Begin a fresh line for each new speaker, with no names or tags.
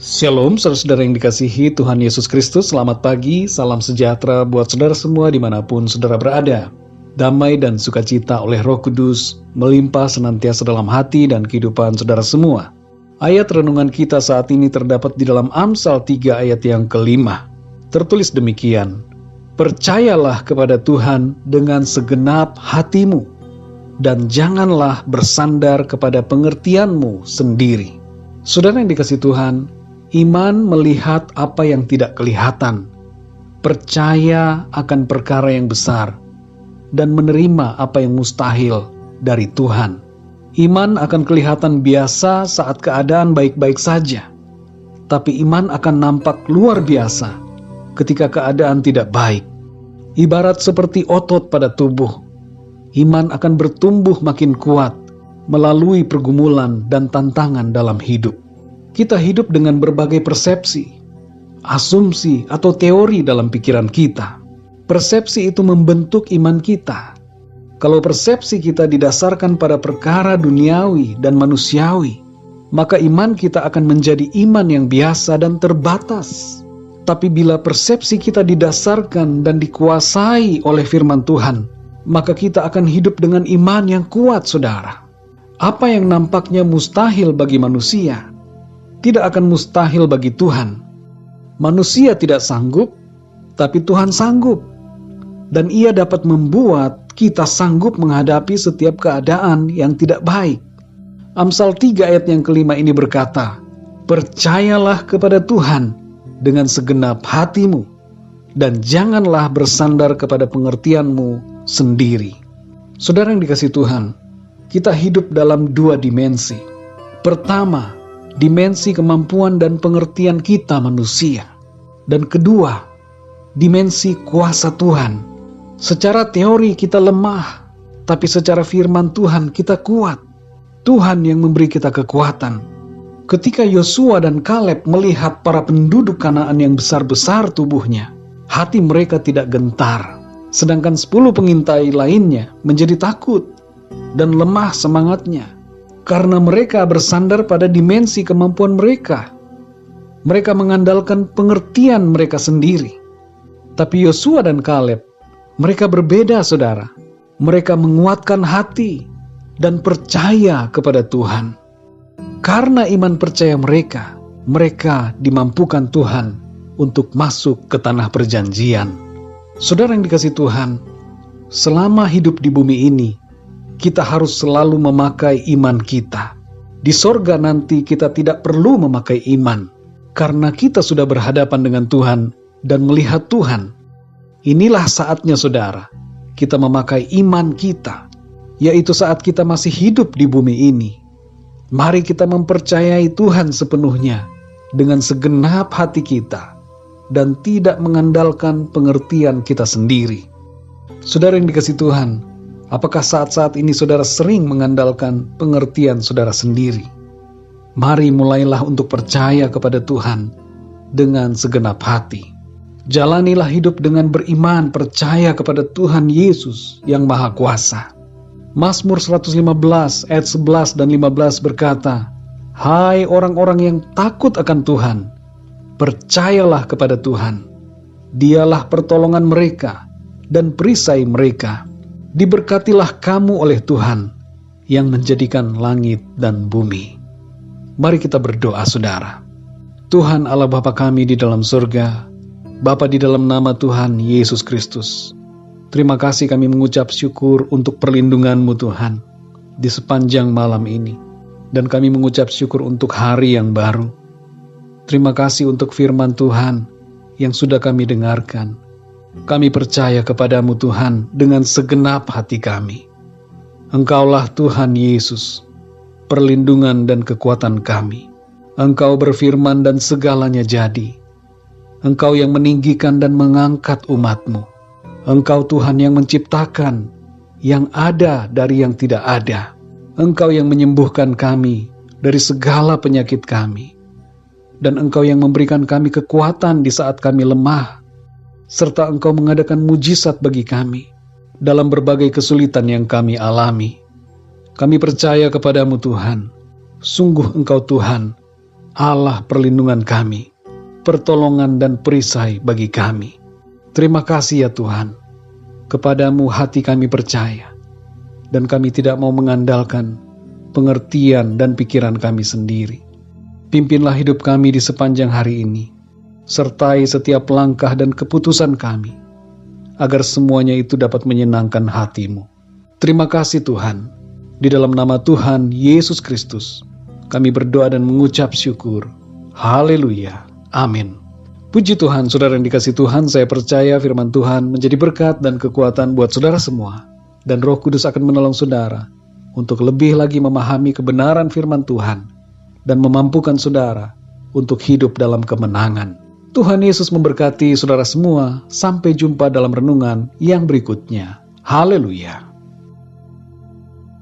Shalom, saudara-saudara yang dikasihi Tuhan Yesus Kristus. Selamat pagi, salam sejahtera buat saudara semua dimanapun saudara berada. Damai dan sukacita oleh Roh Kudus melimpah senantiasa dalam hati dan kehidupan saudara semua. Ayat renungan kita saat ini terdapat di dalam Amsal 3 ayat yang ke-5. Tertulis demikian, "Percayalah kepada Tuhan dengan segenap hatimu, dan janganlah bersandar kepada pengertianmu sendiri." Saudara yang dikasihi Tuhan, iman melihat apa yang tidak kelihatan, percaya akan perkara yang besar, dan menerima apa yang mustahil dari Tuhan. Iman akan kelihatan biasa saat keadaan baik-baik saja, tapi iman akan nampak luar biasa ketika keadaan tidak baik. Ibarat seperti otot pada tubuh, iman akan bertumbuh makin kuat melalui pergumulan dan tantangan dalam hidup. Kita hidup dengan berbagai persepsi, asumsi, atau teori dalam pikiran kita. Persepsi itu membentuk iman kita. Kalau persepsi kita didasarkan pada perkara duniawi dan manusiawi, maka iman kita akan menjadi iman yang biasa dan terbatas. Tapi bila persepsi kita didasarkan dan dikuasai oleh firman Tuhan, maka kita akan hidup dengan iman yang kuat, saudara. Apa yang nampaknya mustahil bagi manusia, tidak akan mustahil bagi Tuhan. Manusia tidak sanggup, tapi Tuhan sanggup. Dan Ia dapat membuat kita sanggup menghadapi setiap keadaan yang tidak baik. Amsal 3 ayat yang ke-5 ini berkata, "Percayalah kepada Tuhan dengan segenap hatimu, dan janganlah bersandar kepada pengertianmu sendiri." Saudara yang dikasihi Tuhan, kita hidup dalam dua dimensi. Pertama, dimensi kemampuan dan pengertian kita manusia. Dan kedua, dimensi kuasa Tuhan. Secara teori kita lemah, tapi secara firman Tuhan kita kuat. Tuhan yang memberi kita kekuatan. Ketika Yosua dan Kaleb melihat para penduduk Kanaan yang besar-besar tubuhnya, hati mereka tidak gentar. Sedangkan 10 pengintai lainnya menjadi takut dan lemah semangatnya, karena mereka bersandar pada dimensi kemampuan mereka. Mereka mengandalkan pengertian mereka sendiri. Tapi Yosua dan Kaleb, mereka berbeda, saudara. Mereka menguatkan hati dan percaya kepada Tuhan. Karena iman percaya mereka, mereka dimampukan Tuhan untuk masuk ke tanah perjanjian. Saudara yang dikasihi Tuhan, selama hidup di bumi ini, kita harus selalu memakai iman kita. Di sorga nanti kita tidak perlu memakai iman, karena kita sudah berhadapan dengan Tuhan dan melihat Tuhan. Inilah saatnya, saudara, kita memakai iman kita, yaitu saat kita masih hidup di bumi ini. Mari kita mempercayai Tuhan sepenuhnya dengan segenap hati kita, dan tidak mengandalkan pengertian kita sendiri. Saudara yang dikasihi Tuhan, apakah saat-saat ini saudara sering mengandalkan pengertian saudara sendiri? Mari mulailah untuk percaya kepada Tuhan dengan segenap hati. Jalanilah hidup dengan beriman, percaya kepada Tuhan Yesus yang Maha Kuasa. Mazmur 115 ayat 11 dan 15 berkata, "Hai orang-orang yang takut akan Tuhan, percayalah kepada Tuhan. Dialah pertolongan mereka dan perisai mereka. Diberkatilah kamu oleh Tuhan yang menjadikan langit dan bumi." Mari kita berdoa, saudara. Tuhan Allah Bapa kami di dalam surga, Bapa, di dalam nama Tuhan Yesus Kristus, terima kasih kami mengucap syukur untuk perlindungan-Mu Tuhan di sepanjang malam ini. Dan kami mengucap syukur untuk hari yang baru. Terima kasih untuk firman Tuhan yang sudah kami dengarkan. Kami percaya kepadamu Tuhan dengan segenap hati kami. Engkaulah Tuhan Yesus, perlindungan dan kekuatan kami. Engkau berfirman dan segalanya jadi. Engkau yang meninggikan dan mengangkat umat-Mu. Engkau Tuhan yang menciptakan yang ada dari yang tidak ada. Engkau yang menyembuhkan kami dari segala penyakit kami. Dan Engkau yang memberikan kami kekuatan di saat kami lemah, serta Engkau mengadakan mujizat bagi kami dalam berbagai kesulitan yang kami alami. Kami percaya kepadamu Tuhan. Sungguh Engkau Tuhan Allah perlindungan kami, pertolongan dan perisai bagi kami. Terima kasih ya Tuhan, kepadamu hati kami percaya, dan kami tidak mau mengandalkan pengertian dan pikiran kami sendiri. Pimpinlah hidup kami di sepanjang hari ini, sertai setiap langkah dan keputusan kami, agar semuanya itu dapat menyenangkan hati-Mu. Terima kasih Tuhan, di dalam nama Tuhan Yesus Kristus, kami berdoa dan mengucap syukur. Haleluya. Amin. Puji Tuhan, saudara yang dikasihi Tuhan, saya percaya firman Tuhan menjadi berkat dan kekuatan buat saudara semua. Dan Roh Kudus akan menolong saudara untuk lebih lagi memahami kebenaran firman Tuhan dan memampukan saudara untuk hidup dalam kemenangan. Tuhan Yesus memberkati saudara semua. Sampai jumpa dalam renungan yang berikutnya. Haleluya.